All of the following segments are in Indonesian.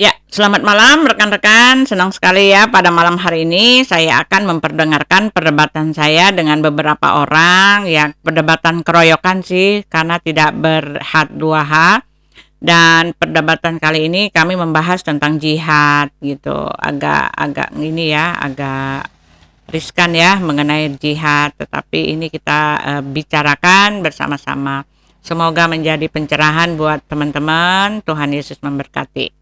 Ya, selamat malam rekan-rekan. Senang sekali ya pada malam hari ini saya akan memperdengarkan perdebatan saya dengan beberapa orang. Ya, perdebatan keroyokan sih karena tidak berhad dua h. Dan perdebatan kali ini kami membahas tentang jihad gitu. Agak ini ya, agak riskan ya mengenai jihad, tetapi ini kita bicarakan bersama-sama. Semoga menjadi pencerahan buat teman-teman. Tuhan Yesus memberkati.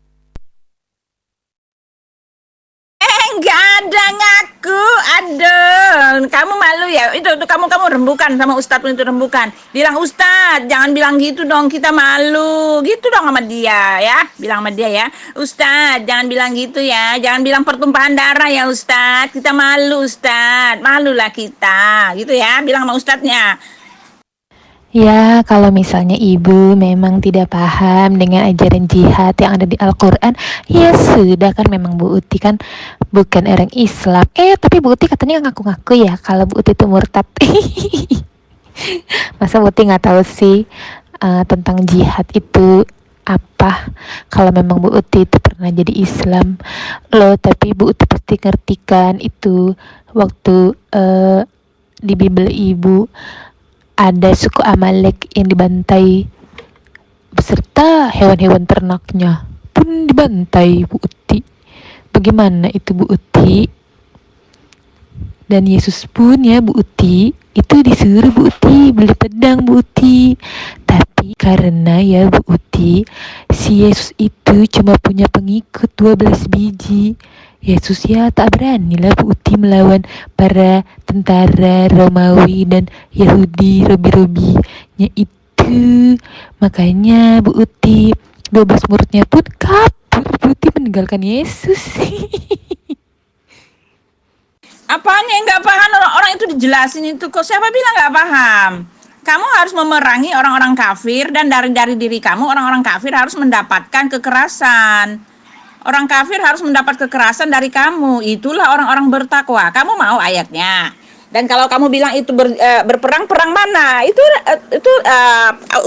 Nggak ada ngaku, aduh, kamu malu ya? Itu kamu rembukan sama Ustadz itu rembukan. Bilang Ustadz, jangan bilang gitu dong, kita malu, gitu dong sama dia ya. Bilang sama dia ya, Ustadz, jangan bilang gitu ya, jangan bilang pertumpahan darah ya Ustadz. Kita malu Ustadz, malulah kita, gitu ya. Bilang sama Ustadznya. Ya, kalau misalnya ibu memang tidak paham dengan ajaran jihad yang ada di Al-Quran, ya sudah kan memang Bu Uti kan bukan orang Islam. Tapi Bu Uti katanya ngaku-ngaku ya kalau Bu Uti itu murtad. Masa Bu Uti nggak tahu sih tentang jihad itu apa? Kalau memang Bu Uti itu pernah jadi Islam loh, tapi Bu Uti pasti ngerti kan itu waktu di Bible ibu ada suku Amalek yang dibantai beserta hewan-hewan ternaknya pun dibantai Bu Uti. Bagaimana itu Bu Uti? Dan Yesus pun ya Bu Uti itu disuruh Bu Uti beli pedang Bu Uti. Tapi karena ya Bu Uti, si Yesus itu cuma punya pengikut 12 biji. Yesus ya tak berani lah Bu Uti melawan para tentara Romawi dan Yahudi robi-robinya itu. Makanya Bu Uti 12 muridnya pun kabur Bu Uti meninggalkan Yesus. Apanya yang nggak paham, orang itu dijelasin itu kok. Siapa bilang nggak paham? Kamu harus memerangi orang-orang kafir, dan dari diri kamu orang-orang kafir harus mendapatkan kekerasan. Orang kafir harus mendapat kekerasan dari kamu. Itulah orang-orang bertakwa. Kamu mau ayatnya? Dan kalau kamu bilang itu berperang, perang mana? Itu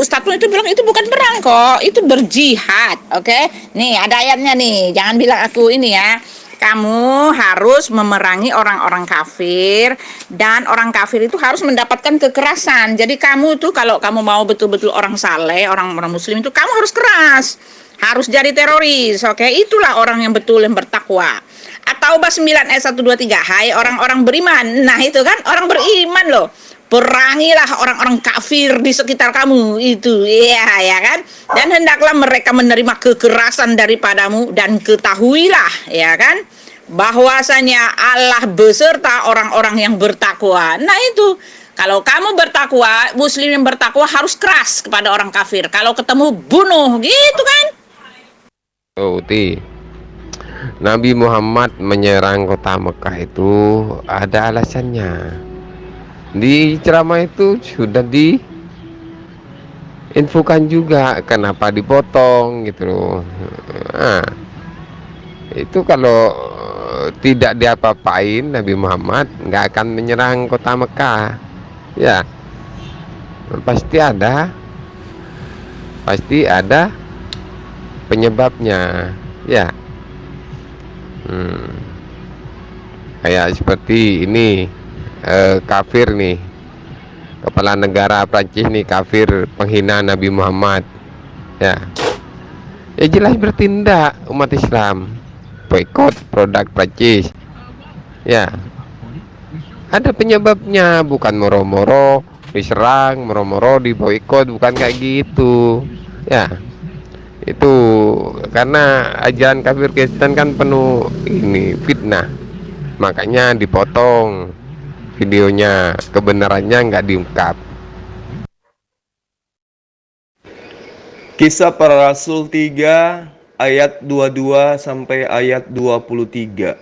Ustadz pun itu bilang itu bukan perang kok, itu berjihad. Oke? Nih ada ayatnya nih. Jangan bilang aku ini ya. Kamu harus memerangi orang-orang kafir, dan orang kafir itu harus mendapatkan kekerasan. Jadi kamu tuh kalau kamu mau betul-betul orang saleh, orang-orang muslim itu kamu harus keras. Harus jadi teroris, oke? Itulah orang yang betul yang bertakwa. At-Taubah 9 ayat 1 2 3. Hai orang-orang beriman. Nah, itu kan orang beriman loh. Perangilah orang-orang kafir di sekitar kamu itu, ya kan? Dan hendaklah mereka menerima kekerasan daripadamu, dan ketahuilah, ya kan, bahwasanya Allah beserta orang-orang yang bertakwa. Nah itu, kalau kamu bertakwa, muslim yang bertakwa harus keras kepada orang kafir. Kalau ketemu bunuh, gitu kan? Uti, Nabi Muhammad menyerang kota Mekah itu ada alasannya. Di ceramah itu sudah diinfokan juga kenapa dipotong gitu loh. Nah, itu kalau tidak diapa-apain Nabi Muhammad nggak akan menyerang kota Mekah. Ya, pasti ada penyebabnya. Ya, kayak seperti ini. Kafir nih, kepala negara Prancis nih kafir penghina Nabi Muhammad, ya jelas bertindak umat Islam boikot produk Prancis, ya ada penyebabnya, bukan moro-moro diserang, moro-moro diboikot, bukan kayak gitu ya. Itu karena ajaran kafir Kristen kan penuh ini fitnah, makanya dipotong videonya, kebenarannya nggak diungkap. Kisah Para Rasul 3 ayat 22 sampai ayat 23.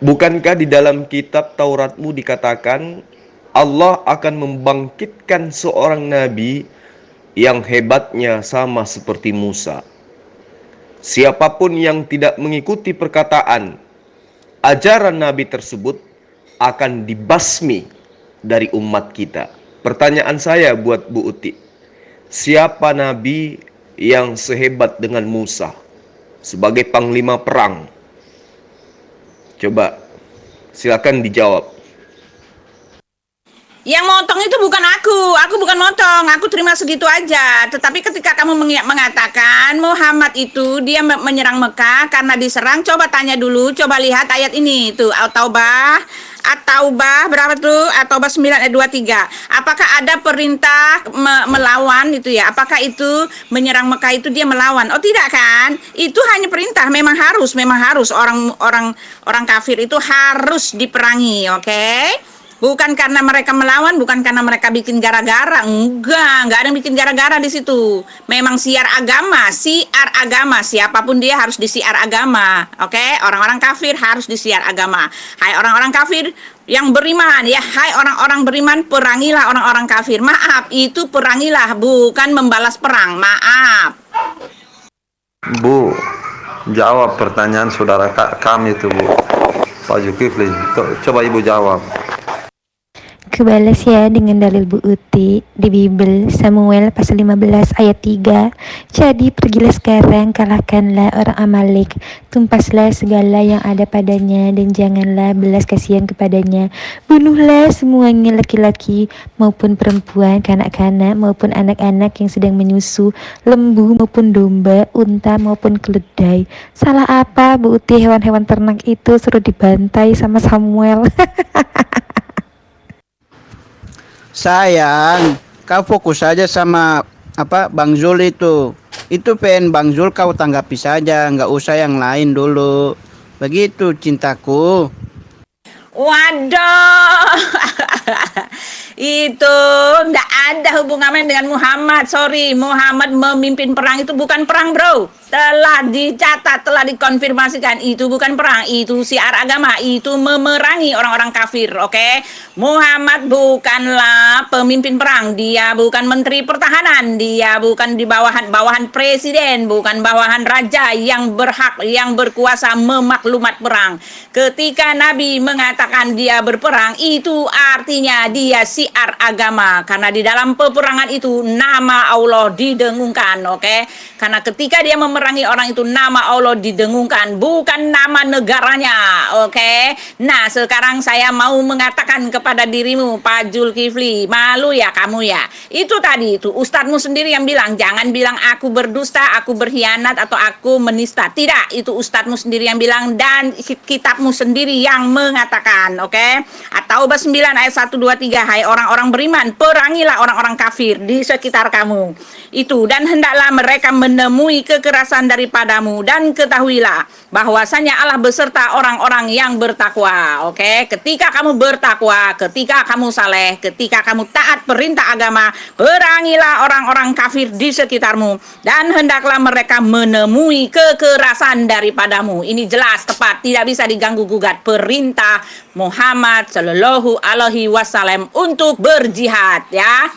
Bukankah di dalam kitab Tauratmu dikatakan Allah akan membangkitkan seorang nabi yang hebatnya sama seperti Musa. Siapapun yang tidak mengikuti perkataan ajaran nabi tersebut akan dibasmi dari umat kita. Pertanyaan saya buat Bu Uti, siapa nabi yang sehebat dengan Musa sebagai panglima perang? Coba, silakan dijawab. Yang motong itu bukan aku bukan motong, aku terima segitu aja. Tetapi ketika kamu mengatakan Muhammad itu dia menyerang Mekah karena diserang, coba tanya dulu, coba lihat ayat ini tuh, At-Taubah berapa tuh? At-Taubah 9 ayat 23. Apakah ada perintah melawan itu ya? Apakah itu menyerang Mekah itu dia melawan? Oh tidak kan? Itu hanya perintah, memang harus orang kafir itu harus diperangi, oke? Bukan karena mereka melawan, bukan karena mereka bikin gara-gara. Enggak ada yang bikin gara-gara di situ. Memang siar agama. Siapapun dia harus disiar agama. Oke? Orang-orang kafir harus disiar agama. Hai orang-orang kafir yang beriman, ya hai orang-orang beriman, perangilah orang-orang kafir. Maaf, itu perangilah, bukan membalas perang. Maaf. Bu, jawab pertanyaan saudara kami itu, Bu. Pak Zulkifli, coba Ibu jawab. Kebalas ya dengan dalil Bu Uti di Bible Samuel pasal 15 ayat 3. Jadi pergilah sekarang, kalahkanlah orang Amalek, tumpaslah segala yang ada padanya dan janganlah belas kasihan kepadanya. Bunuhlah semuanya, laki-laki maupun perempuan, kanak-kanak maupun anak-anak yang sedang menyusu, lembu maupun domba, unta maupun keledai. Salah apa Bu Uti, hewan-hewan ternak itu suruh dibantai sama Samuel? Sayang, kau fokus saja sama Bang Zul itu. Itu Bang Zul kau tanggapi saja, nggak usah yang lain dulu. Begitu cintaku. Waduh, itu nggak ada hubungannya dengan Muhammad. Sorry, Muhammad memimpin perang itu bukan perang, bro. Telah dicatat, telah dikonfirmasikan, itu bukan perang, itu siar agama, itu memerangi orang-orang kafir, oke? Muhammad bukanlah pemimpin perang, dia bukan menteri pertahanan, dia bukan di bawahan presiden, bukan bawahan raja yang berhak, yang berkuasa memaklumat perang. Ketika Nabi mengatakan dia berperang, itu artinya dia siar agama, karena di dalam peperangan itu nama Allah didengungkan, oke? Karena ketika dia memerangi orang itu, nama Allah didengungkan, bukan nama negaranya, oke? Nah, sekarang saya mau mengatakan kepada dirimu, Pak Zulkifli, malu ya kamu ya? Itu tadi itu ustadzmu sendiri yang bilang, jangan bilang aku berdusta, aku berkhianat, atau aku menista. Tidak, itu ustadzmu sendiri yang bilang dan kitabmu sendiri yang mengatakan, oke? At-Taubah 9 ayat 1, 2, 3, hai orang-orang beriman, perangilah orang-orang kafir di sekitar kamu. Itu, dan hendaklah mereka menemui kekerasan daripadamu, dan ketahuilah bahwasanya Allah beserta orang-orang yang bertakwa. Oke, ketika kamu bertakwa, ketika kamu saleh, ketika kamu taat perintah agama, perangilah orang-orang kafir di sekitarmu, dan hendaklah mereka menemui kekerasan daripadamu. Ini jelas, tepat, tidak bisa diganggu gugat perintah Muhammad Shallallahu Alaihi Wasallam untuk berjihad, ya.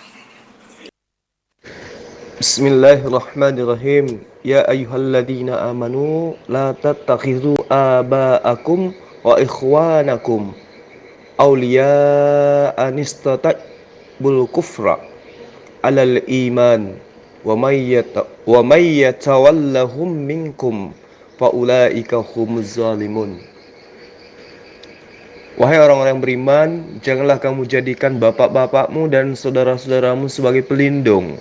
Bismillahirrahmanirrahim. Ya ayyuhalladzina amanu la tattakhidhu aba'akum wa ikhwanakum awliya'a nistatabul kufra alal iman wa may yatawallahum minkum fa ulaika humuz zalimun. Wahai orang-orang beriman, janganlah kamu jadikan bapak-bapakmu dan saudara-saudaramu sebagai pelindung.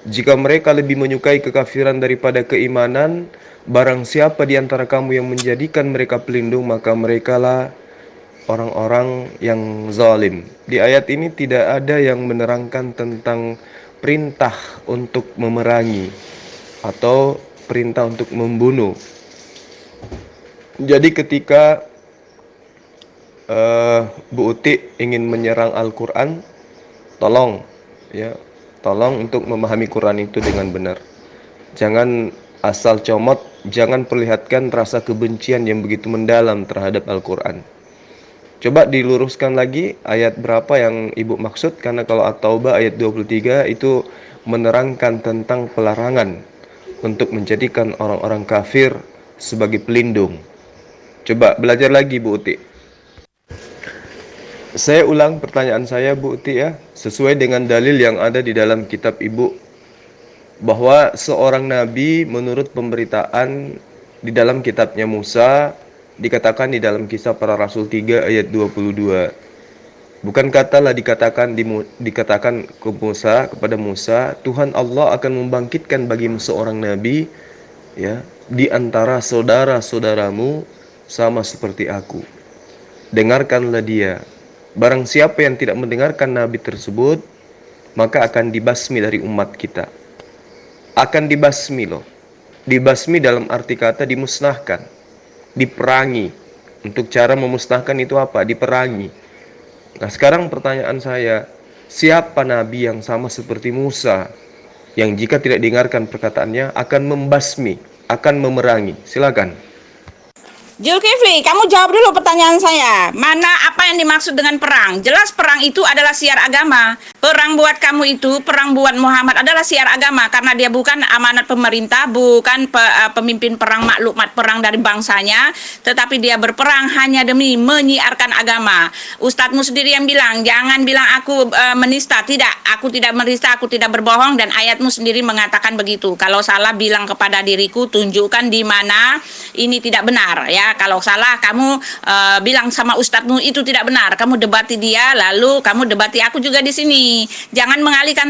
Jika mereka lebih menyukai kekafiran daripada keimanan, barang siapa di antara kamu yang menjadikan mereka pelindung, maka merekalah orang-orang yang zalim. Di ayat ini tidak ada yang menerangkan tentang perintah untuk memerangi atau perintah untuk membunuh. Jadi ketika Bu Uti ingin menyerang Al-Quran, tolong untuk memahami Quran itu dengan benar. Jangan asal comot, jangan perlihatkan rasa kebencian yang begitu mendalam terhadap Al-Quran. Coba diluruskan lagi ayat berapa yang Ibu maksud, karena kalau At-Taubah ayat 23 itu menerangkan tentang pelarangan untuk menjadikan orang-orang kafir sebagai pelindung. Coba belajar lagi Bu Uti. Saya ulang pertanyaan saya Bu Uti ya, sesuai dengan dalil yang ada di dalam kitab Ibu. bahwa seorang nabi menurut pemberitaan di dalam kitabnya Musa dikatakan di dalam Kisah Para Rasul 3 ayat 22. Bukan katalah dikatakan ke Musa, kepada Musa, Tuhan Allah akan membangkitkan bagimu seorang nabi ya di antara saudara-saudaramu sama seperti aku. Dengarkanlah dia. Barang siapa yang tidak mendengarkan nabi tersebut, maka akan dibasmi dari umat kita. Akan dibasmi loh. Dibasmi dalam arti kata dimusnahkan, diperangi. Untuk cara memusnahkan itu apa? Diperangi. Nah, sekarang pertanyaan saya, siapa nabi yang sama seperti Musa yang jika tidak dengarkan perkataannya akan membasmi, akan memerangi? Silakan. Zulkifli, kamu jawab dulu pertanyaan saya. Mana apa yang dimaksud dengan perang? Jelas perang itu adalah siar agama. Perang buat kamu itu, perang buat Muhammad adalah siar agama. Karena dia bukan amanat pemerintah, bukan pemimpin perang, maklumat perang dari bangsanya. Tetapi dia berperang hanya demi menyiarkan agama. Ustadzmu sendiri yang bilang, jangan bilang aku menista. Tidak, aku tidak menista, aku tidak berbohong. Dan ayatmu sendiri mengatakan begitu. Kalau salah bilang kepada diriku, tunjukkan di mana ini tidak benar ya. Kalau salah kamu bilang sama ustadzmu itu tidak benar, kamu debati dia, lalu kamu debati aku juga di sini. Jangan mengalihkan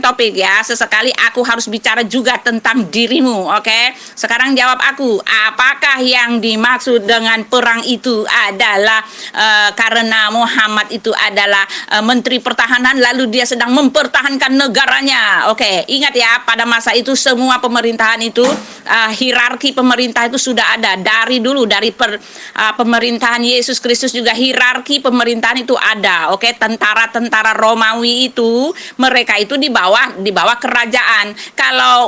topik, ya. Sesekali aku harus bicara juga tentang dirimu, oke? Sekarang jawab aku, apakah yang dimaksud dengan perang itu adalah karena Muhammad itu adalah menteri pertahanan, lalu dia sedang mempertahankan negaranya, oke? Ingat ya, pada masa itu semua pemerintahan itu hierarki pemerintah itu sudah ada dari dulu, dari pemerintahan Yesus Kristus juga hierarki pemerintahan itu ada. Oke, tentara-tentara Romawi itu mereka itu di bawah kerajaan.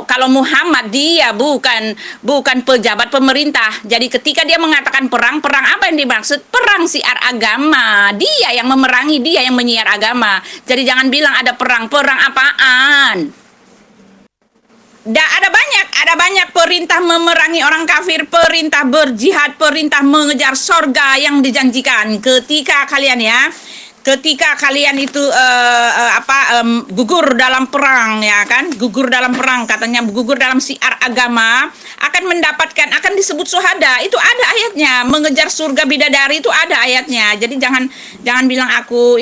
Kalau Muhammad dia bukan pejabat pemerintah. Jadi ketika dia mengatakan perang apa yang dimaksud? Perang siar agama. Dia yang memerangi, dia yang menyiar agama. Jadi jangan bilang ada perang apaan? Ada banyak perintah memerangi orang kafir, perintah berjihad, perintah mengejar sorga yang dijanjikan. Ketika kalian itu gugur dalam perang, ya kan? Gugur dalam perang, katanya gugur dalam siar agama, akan disebut syuhada. Itu ada ayatnya. Mengejar surga bidadari itu ada ayatnya. Jadi jangan bilang aku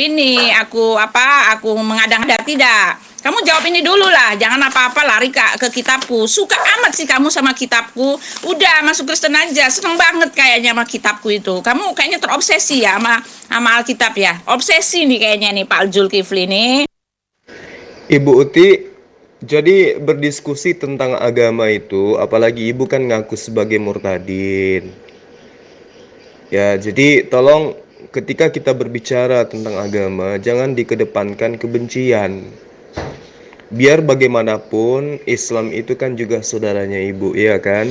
mengada-ngada, tidak. Kamu jawab ini dulu lah, jangan apa-apa lari ke kitabku. Suka amat sih kamu sama kitabku. Udah masuk Kristen aja, seneng banget kayaknya sama kitabku itu. Kamu kayaknya terobsesi ya sama Alkitab ya. Obsesi nih kayaknya nih Pak Zulkifli nih. Ibu Uti, jadi berdiskusi tentang agama itu, apalagi ibu kan ngaku sebagai murtadin. Ya, jadi tolong ketika kita berbicara tentang agama, jangan dikedepankan kebencian. Biar bagaimanapun Islam itu kan juga saudaranya ibu, ya kan?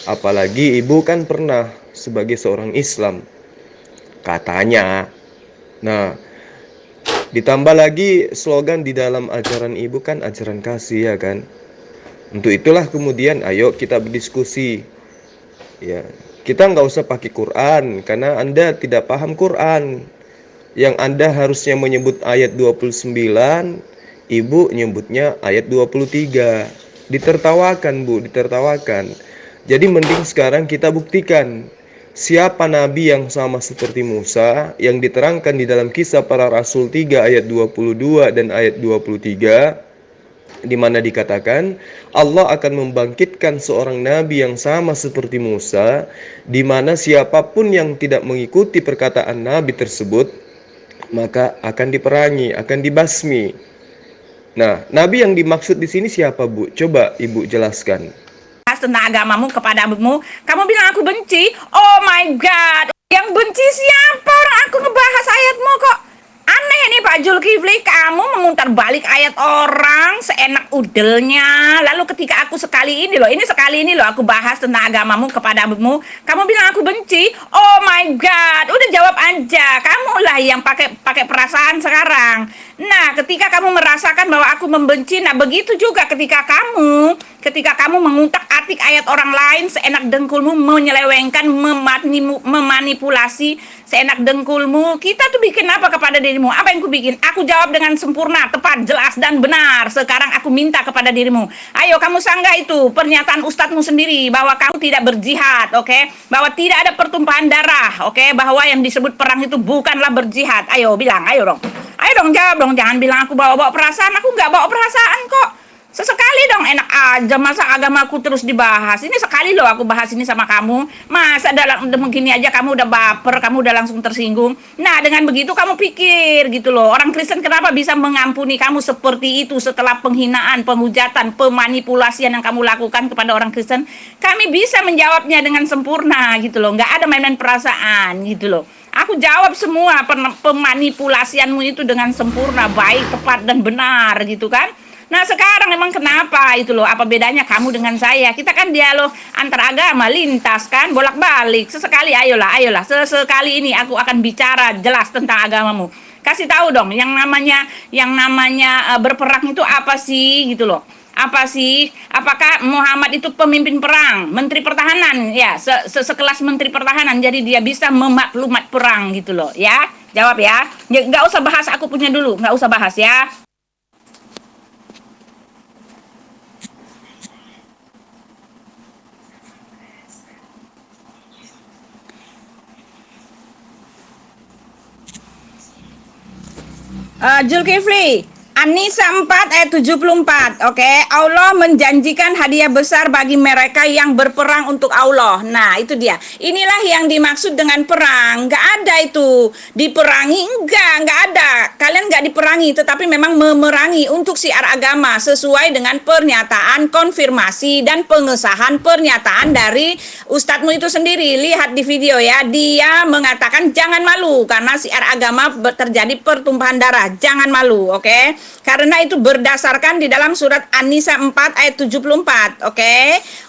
Apalagi ibu kan pernah sebagai seorang Islam, katanya. Nah, ditambah lagi slogan di dalam ajaran ibu kan ajaran kasih, ya kan? Untuk itulah kemudian ayo kita berdiskusi. Ya, kita nggak usah pakai Quran karena Anda tidak paham Quran. Yang Anda harusnya menyebut ayat 29, ibu nyebutnya ayat 23. Ditertawakan, Bu, ditertawakan. Jadi mending sekarang kita buktikan siapa nabi yang sama seperti Musa yang diterangkan di dalam Kisah Para Rasul 3 ayat 22 dan ayat 23, di mana dikatakan Allah akan membangkitkan seorang nabi yang sama seperti Musa, di mana siapapun yang tidak mengikuti perkataan nabi tersebut maka akan diperangi, akan dibasmi. Nah, nabi yang dimaksud di sini siapa, Bu? Coba Ibu jelaskan. Tentang agamamu kepadamu, kamu bilang aku benci. Oh my God, yang benci siapa? Orang aku ngebahas ayatmu kok. Aneh nih Pak Zulkifli, kamu memutar balik ayat orang seenak udelnya. Lalu ketika aku sekali ini loh aku bahas tentang agamamu kepadamu, kamu bilang aku benci. Oh my God, udah jawab aja. Kamulah yang pakai perasaan sekarang. Nah, ketika kamu merasakan bahwa aku membenci, nah begitu juga ketika kamu Ketika kamu mengutak-atik ayat orang lain seenak dengkulmu, menyelewengkan, memanipulasi seenak dengkulmu, kita tuh bikin apa kepada dirimu? Apa yang ku bikin? Aku jawab dengan sempurna, tepat, jelas, dan benar. Sekarang aku minta kepada dirimu, ayo kamu sanggah itu pernyataan ustadzmu sendiri bahwa kamu tidak berjihad, oke? Bahwa tidak ada pertumpahan darah, oke? Bahwa yang disebut perang itu bukanlah berjihad. Ayo bilang, ayo dong. Ayo dong, jawab dong. Jangan bilang aku bawa-bawa perasaan. Aku nggak bawa perasaan kok. Sesekali dong, enak aja. Masa agamaku terus dibahas? Ini sekali loh aku bahas ini sama kamu. Masa dalam begini aja kamu udah baper, kamu udah langsung tersinggung. Nah, dengan begitu kamu pikir gitu loh. Orang Kristen kenapa bisa mengampuni kamu seperti itu setelah penghinaan, penghujatan, pemanipulasian yang kamu lakukan kepada orang Kristen? Kami bisa menjawabnya dengan sempurna gitu loh. Nggak ada main-main perasaan gitu loh. Aku jawab semua pemanipulasianmu itu dengan sempurna, baik, tepat, dan benar gitu kan. Nah sekarang memang kenapa itu loh, apa bedanya kamu dengan saya? Kita kan dialog antar agama, lintas kan, bolak-balik. Sesekali ayolah, sesekali ini aku akan bicara jelas tentang agamamu. Kasih tahu dong, yang namanya berperang itu apa sih gitu loh. Apa sih? Apakah Muhammad itu pemimpin perang, menteri pertahanan? Ya, sekelas menteri pertahanan, jadi dia bisa memaklumat perang gitu loh, ya. Jawab ya. Nggak usah bahas aku punya dulu, nggak usah bahas ya. Zulkifli, An-Nisa 4 ayat 74, oke? Allah menjanjikan hadiah besar bagi mereka yang berperang untuk Allah. Nah, itu dia. Inilah yang dimaksud dengan perang. Nggak ada itu. Diperangi, nggak ada. Kalian nggak diperangi, tetapi memang memerangi untuk syiar agama sesuai dengan pernyataan, konfirmasi, dan pengesahan pernyataan dari ustadzmu itu sendiri. Lihat di video ya. Dia mengatakan jangan malu karena syiar agama terjadi pertumpahan darah. Jangan malu, oke? Karena itu berdasarkan di dalam surat An-Nisa 4 ayat 74, oke?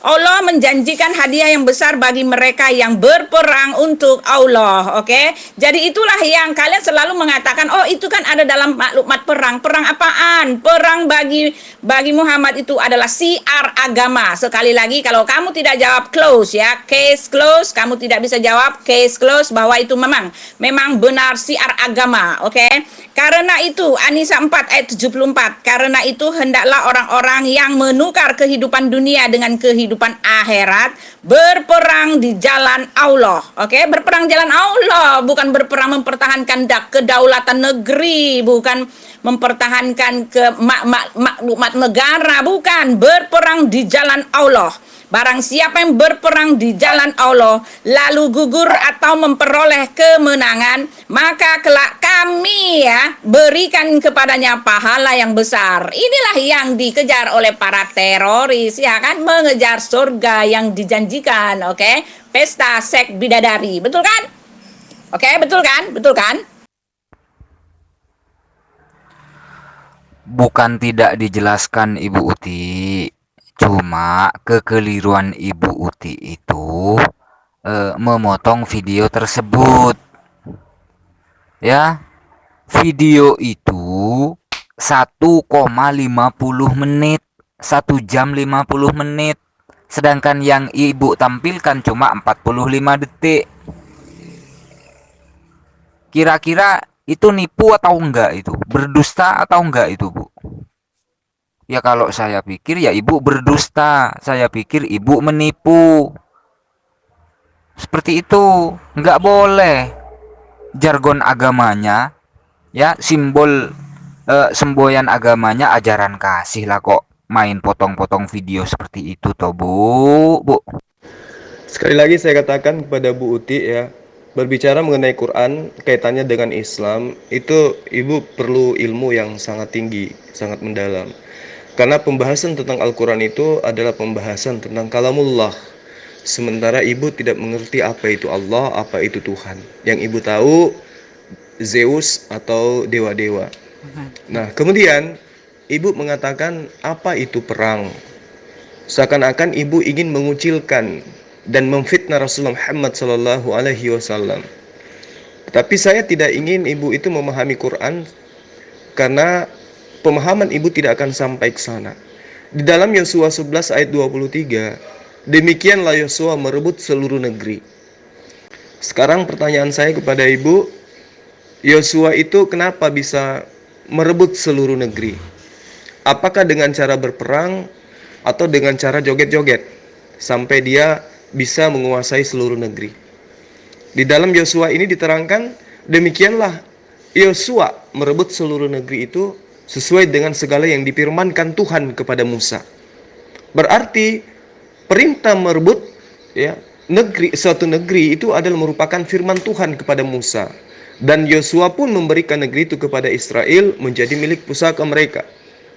Allah menjanjikan hadiah yang besar bagi mereka yang berperang untuk Allah, oke? Jadi itulah yang kalian selalu mengatakan, oh itu kan ada dalam maklumat perang. Perang apaan? Perang bagi Muhammad itu adalah syiar agama. Sekali lagi, kalau kamu tidak jawab close ya, case close, kamu tidak bisa jawab case close bahwa itu memang benar syiar agama, oke? Karena itu An-Nisa 4 ayat 74, karena itu hendaklah orang-orang yang menukar kehidupan dunia dengan kehidupan akhirat berperang di jalan Allah, oke? Berperang jalan Allah, bukan berperang mempertahankan kedaulatan negeri, bukan mempertahankan maklumat negara, bukan. Berperang di jalan Allah. Barang siapa yang berperang di jalan Allah lalu gugur atau memperoleh kemenangan, maka kelak kami ya berikan kepadanya pahala yang besar. Inilah yang dikejar oleh para teroris, ya kan, mengejar surga yang dijanjikan, oke? Pesta seks bidadari, betul kan? Oke, betul kan? Betul kan? Bukan tidak dijelaskan Ibu Uti. Cuma kekeliruan Ibu Uti itu memotong video tersebut. Ya, video itu 1,50 menit, 1 jam 50 menit. Sedangkan yang Ibu tampilkan cuma 45 detik. Kira-kira itu nipu atau enggak itu? Berdusta atau enggak itu, Bu? Ya kalau saya pikir ya Ibu berdusta, saya pikir Ibu menipu. Seperti itu, nggak boleh. Jargon agamanya, ya simbol semboyan agamanya ajaran kasih lah kok. Main potong-potong video seperti itu toh Bu. Sekali lagi saya katakan kepada Bu Uti ya, berbicara mengenai Quran kaitannya dengan Islam, itu Ibu perlu ilmu yang sangat tinggi, sangat mendalam. Karena pembahasan tentang Al-Quran itu adalah pembahasan tentang kalamullah. Sementara ibu tidak mengerti apa itu Allah, apa itu Tuhan. Yang ibu tahu Zeus atau dewa-dewa. Nah, kemudian ibu mengatakan apa itu perang. Seakan-akan ibu ingin mengucilkan dan memfitnah Rasulullah Muhammad SAW. Tapi saya tidak ingin ibu itu memahami Quran karena pemahaman ibu tidak akan sampai ke sana. Di dalam Yosua 11 ayat 23, demikianlah Yosua merebut seluruh negeri. Sekarang pertanyaan saya kepada Ibu, Yosua itu kenapa bisa merebut seluruh negeri? Apakah dengan cara berperang atau dengan cara joget-joget sampai dia bisa menguasai seluruh negeri? Di dalam Yosua ini diterangkan, demikianlah Yosua merebut seluruh negeri itu sesuai dengan segala yang difirmankan Tuhan kepada Musa. Berarti perintah merebut suatu negeri itu adalah merupakan firman Tuhan kepada Musa. Dan Yosua pun memberikan negeri itu kepada Israel menjadi milik pusaka mereka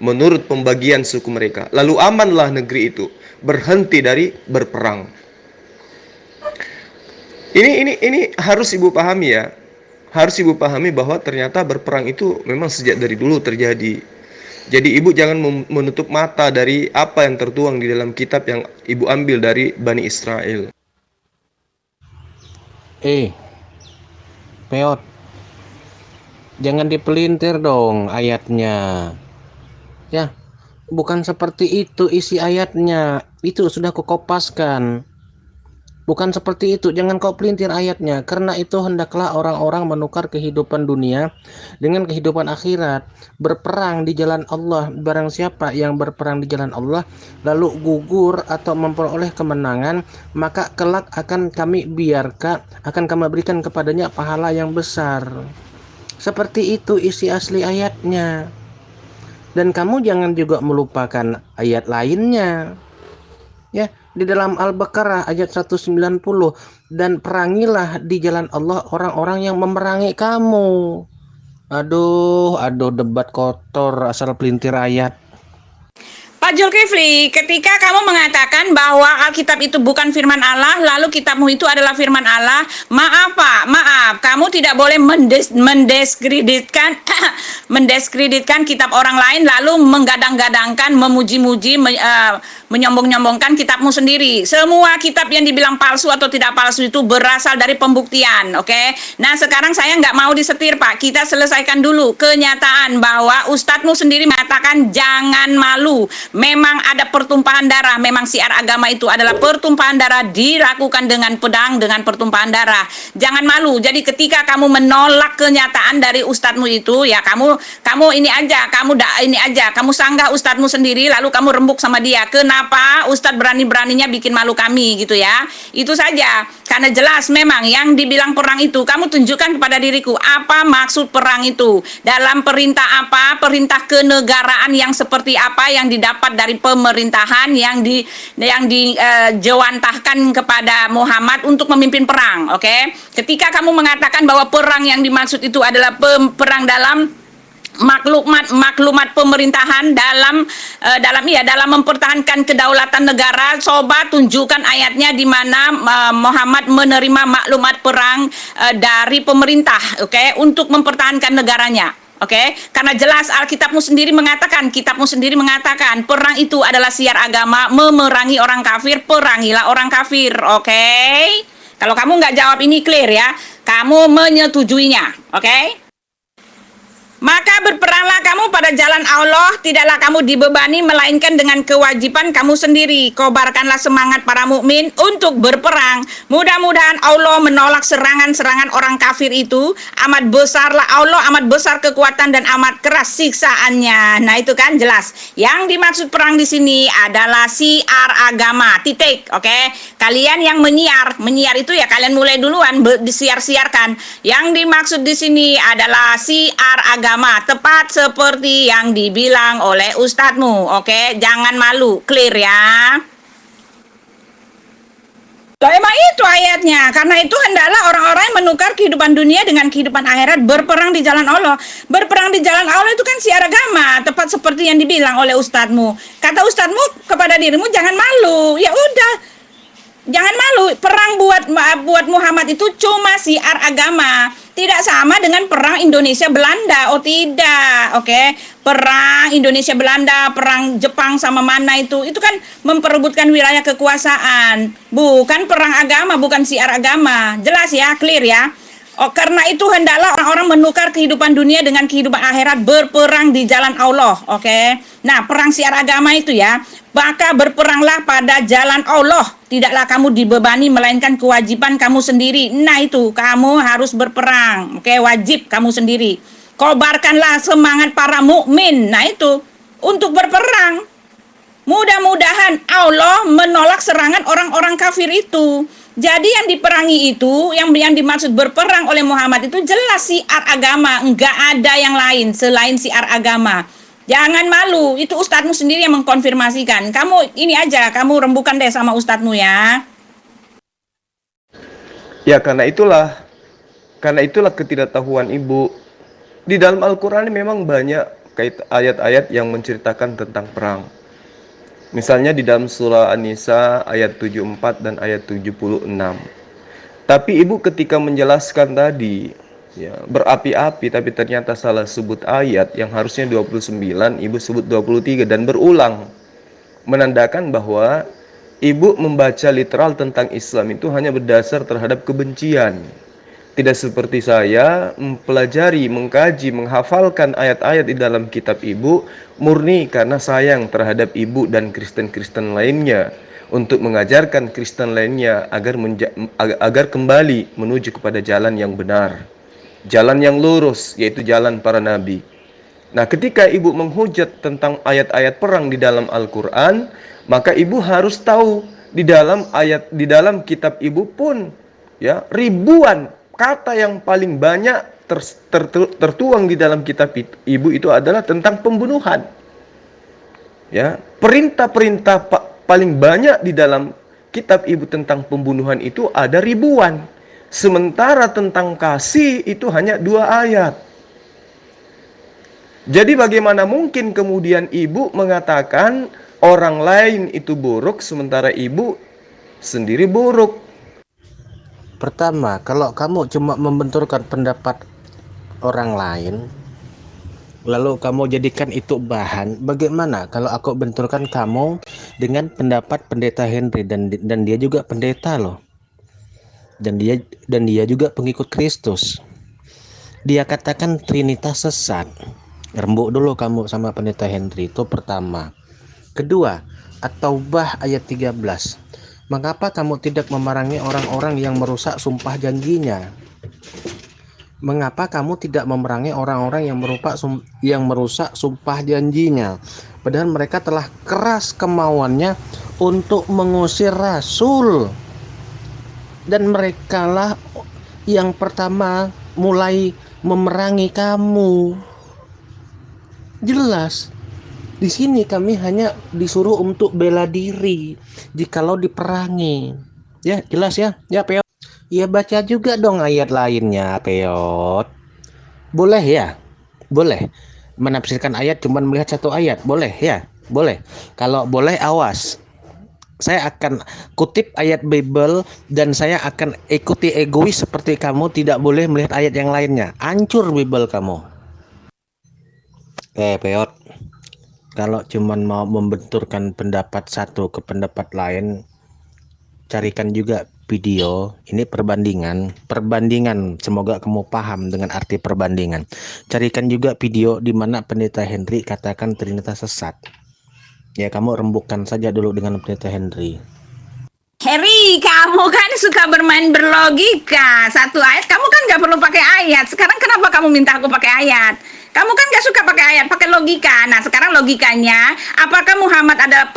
menurut pembagian suku mereka. Lalu amanlah negeri itu, berhenti dari berperang. Ini harus Ibu pahami ya. Harus Ibu pahami bahwa ternyata berperang itu memang sejak dari dulu terjadi. Jadi Ibu jangan menutup mata dari apa yang tertuang di dalam kitab yang Ibu ambil dari Bani Israel. Peot, jangan dipelintir dong ayatnya. Ya, bukan seperti itu isi ayatnya. Itu sudah kukopaskan. Bukan seperti itu, jangan kau pelintir ayatnya. Karena itu hendaklah orang-orang menukar kehidupan dunia dengan kehidupan akhirat. Berperang di jalan Allah. Barang siapa yang berperang di jalan Allah lalu gugur atau memperoleh kemenangan, maka kelak akan kami berikan kepadanya pahala yang besar. Seperti itu isi asli ayatnya. Dan kamu jangan juga melupakan ayat lainnya. Ya, di dalam Al-Baqarah ayat 190, dan perangilah di jalan Allah orang-orang yang memerangi kamu. Aduh, debat kotor asal pelintir ayat. Pak Zulkifli, ketika kamu mengatakan bahwa Alkitab itu bukan firman Allah, lalu kitabmu itu adalah firman Allah, maaf Pak, maaf, kamu tidak boleh mendiskreditkan kitab orang lain, lalu menggadang-gadangkan, memuji-muji, menyombong-nyombongkan kitabmu sendiri. Semua kitab yang dibilang palsu atau tidak palsu itu berasal dari pembuktian, oke? Nah, sekarang saya nggak mau disetir Pak, kita selesaikan dulu kenyataan bahwa Ustadzmu sendiri mengatakan jangan malu. Memang ada pertumpahan darah, memang siar agama itu adalah pertumpahan darah dilakukan dengan pedang, dengan pertumpahan darah. Jangan malu. Jadi ketika kamu menolak kenyataan dari ustadzmu itu, ya kamu ini aja, kamu sanggah ustadzmu sendiri, lalu kamu rembuk sama dia. Kenapa ustadz berani-beraninya bikin malu kami gitu ya? Itu saja. Karena jelas memang yang dibilang perang itu, kamu tunjukkan kepada diriku apa maksud perang itu. Dalam perintah apa, perintah kenegaraan yang seperti apa yang didapat dari pemerintahan yang dijewantahkan kepada Muhammad untuk memimpin perang, oke? Ketika kamu mengatakan bahwa perang yang dimaksud itu adalah perang dalam maklumat pemerintahan dalam mempertahankan kedaulatan negara, coba tunjukkan ayatnya di mana Muhammad menerima maklumat perang dari pemerintah, oke, untuk mempertahankan negaranya. Oke, karena jelas kitabmu sendiri mengatakan perang itu adalah siar agama, memerangi orang kafir, perangilah orang kafir. Oke, kalau kamu nggak jawab ini clear ya, kamu menyetujuinya. Oke. Maka berperanglah kamu pada jalan Allah, tidaklah kamu dibebani melainkan dengan kewajiban kamu sendiri. Kobarkanlah semangat para mukmin untuk berperang. Mudah-mudahan Allah menolak serangan-serangan orang kafir itu. Amat besarlah Allah, amat besar kekuatan dan amat keras siksaannya. Nah, itu kan jelas. Yang dimaksud perang di sini adalah siar agama. Titik, oke? Kalian yang menyiar itu ya kalian mulai duluan disiar-siarkan. Yang dimaksud di sini adalah siar agama, tepat seperti yang dibilang oleh ustadzmu, oke? Jangan malu, clear ya. Loh, emang itu ayatnya. Karena itu hendaklah orang-orang yang menukar kehidupan dunia dengan kehidupan akhirat, berperang di jalan Allah. Berperang di jalan Allah itu kan siar agama, tepat seperti yang dibilang oleh ustadzmu. Kata ustadzmu kepada dirimu, jangan malu. Ya udah, jangan malu. Perang buat Muhammad itu cuma siar agama. Tidak sama dengan perang Indonesia Belanda. Oh tidak, oke. Perang Indonesia Belanda, perang Jepang sama mana itu kan memperebutkan wilayah kekuasaan. Bukan perang agama, bukan siar agama. Jelas ya, clear ya. Oh, karena itu hendaklah orang-orang menukar kehidupan dunia dengan kehidupan akhirat, berperang di jalan Allah. Oke. Nah, perang siar agama itu ya, maka berperanglah pada jalan Allah. Tidaklah kamu dibebani melainkan kewajiban kamu sendiri. Nah, itu kamu harus berperang. Oke, wajib kamu sendiri. Kobarkanlah semangat para mukmin. Nah, itu untuk berperang. Mudah-mudahan Allah menolak serangan orang-orang kafir itu. Jadi yang diperangi itu, yang dimaksud berperang oleh Muhammad itu jelas siar agama, enggak ada yang lain selain siar agama. Jangan malu, itu ustadzmu sendiri yang mengkonfirmasikan. Kamu ini aja, kamu rembukan deh sama ustadzmu ya. Ya, karena itulah ketidaktahuan ibu. Di dalam Al-Quran memang banyak ayat-ayat yang menceritakan tentang perang. Misalnya di dalam surah An-Nisa ayat 74 dan ayat 76. Tapi ibu ketika menjelaskan tadi, ya, berapi-api tapi ternyata salah sebut ayat yang harusnya 29, ibu sebut 23 dan berulang. Menandakan bahwa ibu membaca literal tentang Islam itu hanya berdasar terhadap kebencian. Tidak seperti saya mempelajari, mengkaji, menghafalkan ayat-ayat di dalam kitab ibu murni karena sayang terhadap ibu dan Kristen-Kristen lainnya, untuk mengajarkan Kristen lainnya agar kembali menuju kepada jalan yang benar, jalan yang lurus, yaitu jalan para nabi. Nah, ketika ibu menghujat tentang ayat-ayat perang di dalam Al-Quran, maka ibu harus tahu di dalam kitab ibu pun, ya, ribuan kata yang paling banyak tertuang di dalam kitab ibu itu adalah tentang pembunuhan. Ya, perintah-perintah paling banyak di dalam kitab ibu tentang pembunuhan itu ada ribuan. Sementara tentang kasih itu hanya 2 ayat. Jadi bagaimana mungkin kemudian ibu mengatakan orang lain itu buruk sementara ibu sendiri buruk? Pertama, kalau kamu cuma membenturkan pendapat orang lain, lalu kamu jadikan itu bahan, bagaimana kalau aku benturkan kamu dengan pendapat pendeta Henry dan dia juga pendeta loh. Dan dia juga pengikut Kristus. Dia katakan Trinitas sesat. Rembuk dulu kamu sama pendeta Henry, itu pertama. Kedua, At-Taubah ayat 13. Mengapa kamu tidak memerangi orang-orang yang merusak sumpah janjinya? Mengapa kamu tidak memerangi orang-orang yang merusak sumpah janjinya? Padahal mereka telah keras kemauannya untuk mengusir Rasul. Dan merekalah yang pertama mulai memerangi kamu. Jelas. Di sini kami hanya disuruh untuk bela diri jikalau diperangi. Ya, jelas ya. Ya, Peot. Ya, baca juga dong ayat lainnya, Peot. Boleh ya? Boleh. Menafsirkan ayat cuma melihat satu ayat. Boleh ya? Boleh. Kalau boleh, awas. Saya akan kutip ayat Bible dan saya akan ikuti egois seperti kamu, tidak boleh melihat ayat yang lainnya. Hancur Bible kamu. Peot. Kalau cuman mau membenturkan pendapat satu ke pendapat lain, carikan juga video. Ini perbandingan. Semoga kamu paham dengan arti perbandingan. Carikan juga video di mana pendeta Henry katakan Trinitas sesat. Ya, kamu rembukan saja dulu dengan pendeta Henry. Harry, kamu kan suka bermain berlogika. Satu ayat, kamu kan gak perlu pakai ayat. Sekarang kenapa kamu minta aku pakai ayat? Kamu kan gak suka pakai ayat, pakai logika. Nah, sekarang logikanya, apakah Muhammad adalah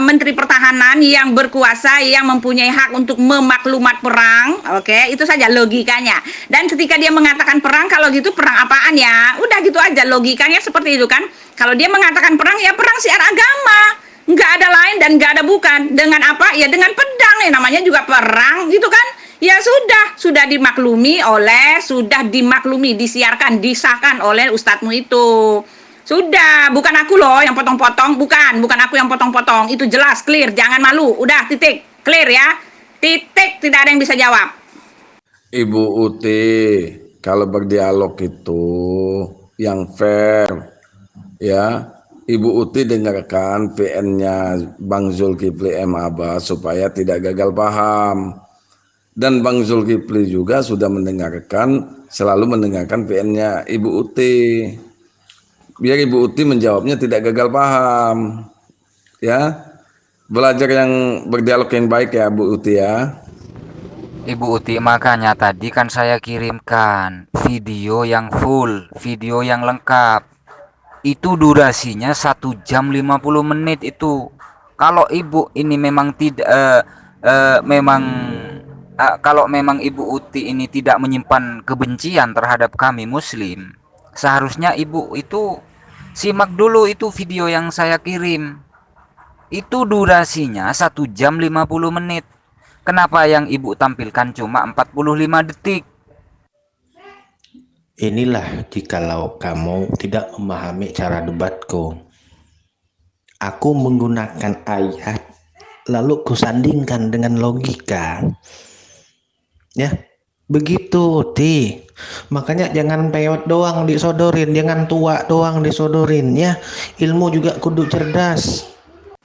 menteri pertahanan yang berkuasa, yang mempunyai hak untuk memaklumat perang? Oke, itu saja logikanya. Dan ketika dia mengatakan perang, kalau gitu perang apaan ya? Udah gitu aja, logikanya seperti itu kan. Kalau dia mengatakan perang, ya perang siar agama. Nggak ada lain dan nggak ada bukan. Dengan apa? Ya dengan pedang, ya namanya juga perang gitu kan. Ya sudah dimaklumi, disiarkan, disahkan oleh ustadzmu itu. Sudah, bukan aku loh yang potong-potong, bukan aku yang potong-potong. Itu jelas, clear, jangan malu. Udah, titik, clear ya. Titik, tidak ada yang bisa jawab. Ibu Uti, kalau berdialog itu yang fair, ya. Ibu Uti dengarkan PN-nya Bang Zulkifli M. Abbas supaya tidak gagal paham. Dan Bang Zulkifli juga sudah mendengarkan, selalu mendengarkan PN-nya Ibu Uti. Biar Ibu Uti menjawabnya tidak gagal paham. Ya, belajar yang berdialog yang baik ya Bu Uti ya. Ibu Uti, makanya tadi kan saya kirimkan video yang full, video yang lengkap. Itu durasinya 1 jam 50 menit itu. Kalau ibu ini memang tidak kalau memang Ibu Uti ini tidak menyimpan kebencian terhadap kami Muslim, seharusnya ibu itu simak dulu itu video yang saya kirim. Itu durasinya 1 jam 50 menit. Kenapa yang ibu tampilkan cuma 45 detik? Inilah jikalau kamu tidak memahami cara debatku. Aku menggunakan ayat, lalu kusandingkan dengan logika. Ya, begitu, Ti. Makanya jangan pewot doang disodorin, jangan tua doang disodorin, ya. Ilmu juga kudu cerdas.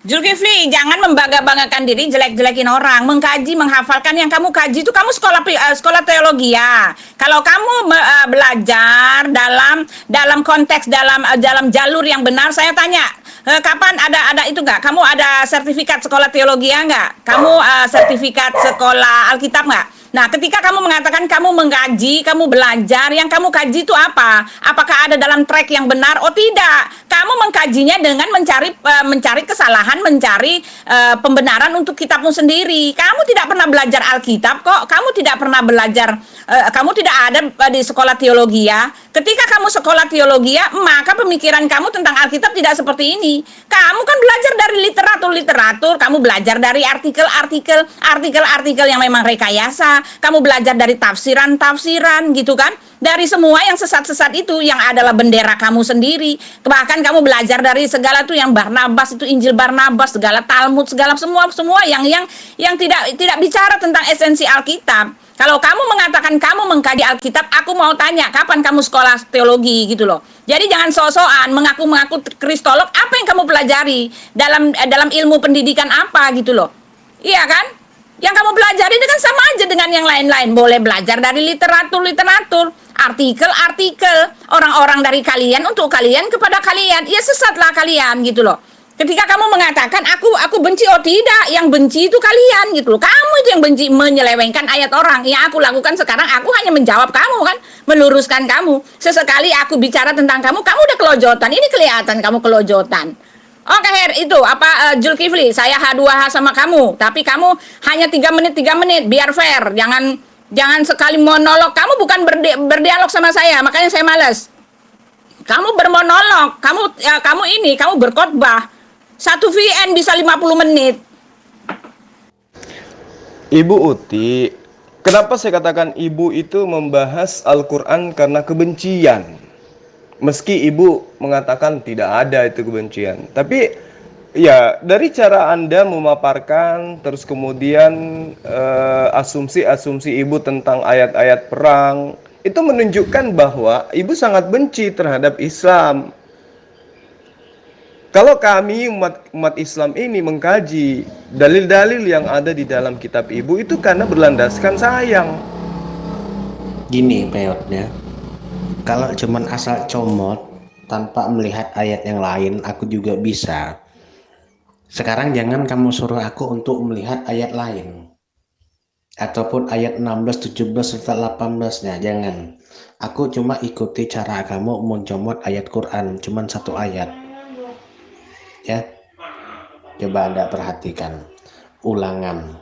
Zulkifli, jangan membangga-banggakan diri, jelek-jelekin orang. Mengkaji, menghafalkan yang kamu kaji itu kamu sekolah teologi ya. Kalau kamu belajar dalam konteks dalam jalur yang benar, saya tanya, kapan ada itu nggak? Kamu ada sertifikat sekolah teologi ya nggak? Kamu sertifikat sekolah Alkitab nggak? Nah, ketika kamu mengatakan kamu mengkaji, kamu belajar, yang kamu kaji itu apa? Apakah ada dalam track yang benar? Oh tidak, kamu mengkajinya dengan mencari kesalahan, mencari pembenaran untuk kitabmu sendiri. Kamu tidak pernah belajar Alkitab kok. Kamu tidak pernah belajar. Kamu tidak ada di sekolah teologi ya. Ketika kamu sekolah teologi ya, maka pemikiran kamu tentang Alkitab tidak seperti ini. Kamu kan belajar dari literatur, kamu belajar dari artikel yang memang rekayasa. Kamu belajar dari tafsiran gitu kan, dari semua yang sesat-sesat itu yang adalah bendera kamu sendiri. Bahkan kamu belajar dari segala tuh yang Barnabas itu, Injil Barnabas, segala Talmud, segala semua yang tidak bicara tentang esensi Alkitab. Kalau kamu mengatakan kamu mengkaji Alkitab, aku mau tanya kapan kamu sekolah teologi gitu loh. Jadi jangan sok-sokan mengaku-mengaku kristolog. Apa yang kamu pelajari dalam ilmu pendidikan apa gitu loh? Iya kan? Yang kamu pelajari itu kan sama aja dengan yang lain-lain. Boleh belajar dari literatur, artikel, orang-orang dari kalian untuk kalian kepada kalian. Ya sesatlah kalian gitu loh. Ketika kamu mengatakan aku benci, oh tidak, yang benci itu kalian gitu loh. Kamu itu yang benci, menyelewengkan ayat orang. Yang aku lakukan sekarang, aku hanya menjawab kamu kan, meluruskan kamu. Sesekali aku bicara tentang kamu udah kelojotan. Ini kelihatan kamu kelojotan. Oke Her, itu Zulkifli, saya H2H sama kamu, tapi kamu hanya 3 menit, biar fair. Jangan sekali monolog. Kamu bukan berdialog sama saya, makanya saya malas. Kamu bermonolog, kamu berkhotbah. 1 VN bisa 50 menit. Ibu Uti, kenapa saya katakan ibu itu membahas Al-Quran karena kebencian? Meski ibu mengatakan tidak ada itu kebencian, tapi ya dari cara Anda memaparkan, terus kemudian asumsi-asumsi ibu tentang ayat-ayat perang, itu menunjukkan bahwa ibu sangat benci terhadap Islam. Kalau kami umat Islam ini mengkaji dalil-dalil yang ada di dalam kitab ibu itu karena berlandaskan sayang. Gini peotnya, kalau cuman asal comot tanpa melihat ayat yang lain, aku juga bisa. Sekarang jangan kamu suruh aku untuk melihat ayat lain, ataupun ayat 16, 17, serta 18-nya, jangan. Aku cuma ikuti cara kamu mencomot ayat Quran, cuman 1 ayat. Ya, coba Anda perhatikan Ulangan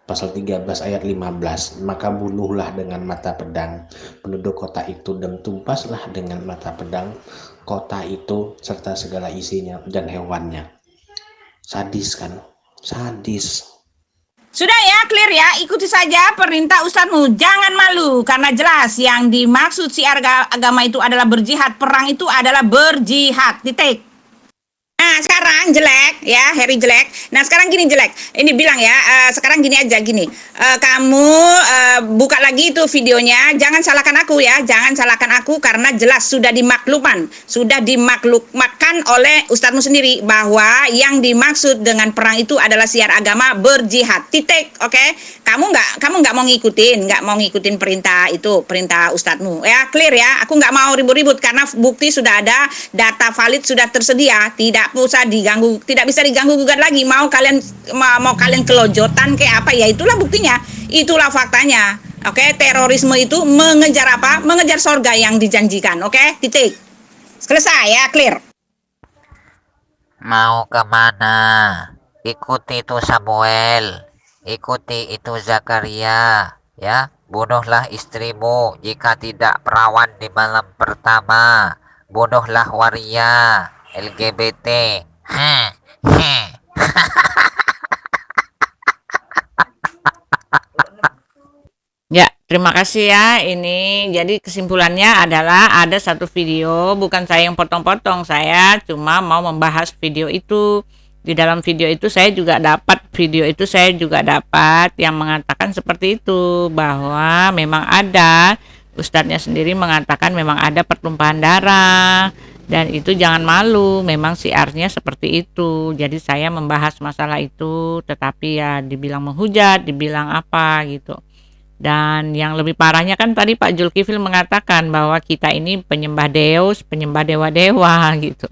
pasal 13 ayat 15, maka bunuhlah dengan mata pedang penduduk kota itu, dan tumpaslah dengan mata pedang kota itu serta segala isinya dan hewannya. Sadis kan? Sadis. Sudah ya, clear ya, ikuti saja perintah ustadzmu, jangan malu, karena jelas yang dimaksud si agama itu adalah berjihad, perang itu adalah berjihad, titik. Nah, Nah sekarang jelek ya, Harry jelek. Nah sekarang gini jelek, ini bilang ya, sekarang gini aja gini, kamu buka lagi itu videonya, jangan salahkan aku ya, jangan salahkan aku karena jelas sudah dimaklumkan oleh ustadzmu sendiri bahwa yang dimaksud dengan perang itu adalah siar agama berjihad. Titik, oke? Kamu nggak mau ngikutin perintah itu, perintah ustadzmu ya, clear ya. Aku nggak mau ribut-ribut karena bukti sudah ada, data valid sudah tersedia, tidak usah diganggu, tidak bisa diganggu gugat lagi. Mau kalian kelojotan kayak apa ya, itulah buktinya, itulah faktanya. Oke, terorisme itu mengejar apa? Mengejar sorga yang dijanjikan. Oke, titik. Selesai ya, clear. Mau kemana? Ikuti itu Samuel, ikuti itu Zakaria, ya. Bunuhlah istrimu jika tidak perawan di malam pertama. Bunuhlah waria LGBT. Heh, heh. Ya, terima kasih ya. Ini jadi kesimpulannya adalah ada satu video, bukan saya yang potong-potong, saya cuma mau membahas video itu. Di dalam video itu saya juga dapat yang mengatakan seperti itu, bahwa memang ada, ustadznya sendiri mengatakan memang ada pertumpahan darah, dan itu jangan malu, memang siarnya seperti itu. Jadi saya membahas masalah itu, tetapi ya dibilang menghujat, dibilang apa gitu. Dan yang lebih parahnya kan tadi Pak Zulkifil mengatakan bahwa kita ini penyembah deus, penyembah dewa-dewa gitu.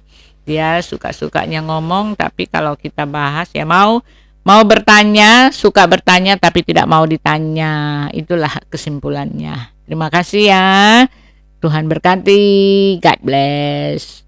Dia suka-sukanya ngomong, tapi kalau kita bahas ya mau bertanya, suka bertanya tapi tidak mau ditanya. Itulah kesimpulannya. Terima kasih ya. Tuhan berkati. God bless.